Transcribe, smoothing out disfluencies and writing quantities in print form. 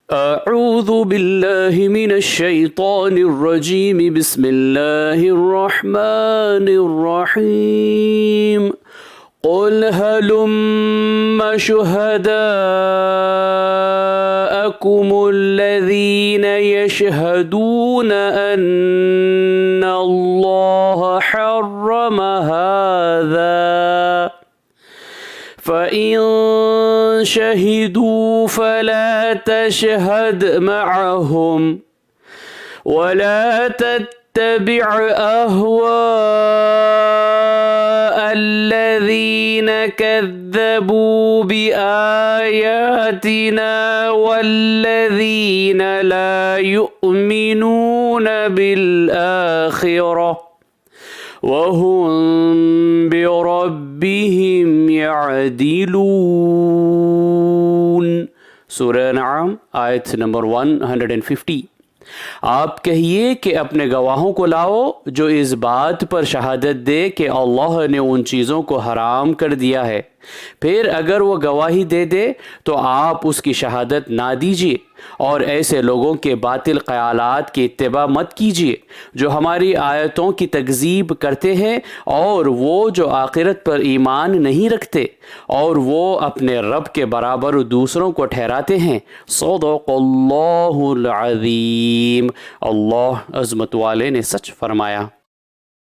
अऊज़ु बिल्लाहि मिनश शैतानिर रजीम बिस्मिल्लाहिर रहमानिर रहीम क़ुल हलुम्मा शुहदाअकुमुल्लज़ीना यशहदूना अन्नल्लाहा हर्रम हाज़ा फ़इन शहिदू फ़ला तशहद मअहुम वला तत्तबिअ अहवाअल्लज़ीना कज़्ज़बू बिआयातिना वल्लज़ीना ला युअमिनून बिल-आखिरह वहुम बिरब्बिहिम यअदिलून। सूरह नाम आयत नंबर 150। आप कहिए कि अपने गवाहों को लाओ जो इस बात पर शहादत दे कि अल्लाह ने उन चीज़ों को हराम कर दिया है। फिर अगर वो गवाही दे दे तो आप उसकी शहादत ना दीजिए और ऐसे लोगों के बातिल ख़यालात की इत्तिबा मत कीजिए जो हमारी आयतों की तकज़ीब करते हैं और वो जो आखिरत पर ईमान नहीं रखते और वो अपने रब के बराबर दूसरों को ठहराते हैं। सदक़ल्लाहुल अज़ीम। अल्लाह अज़मत वाले ने सच फरमाया।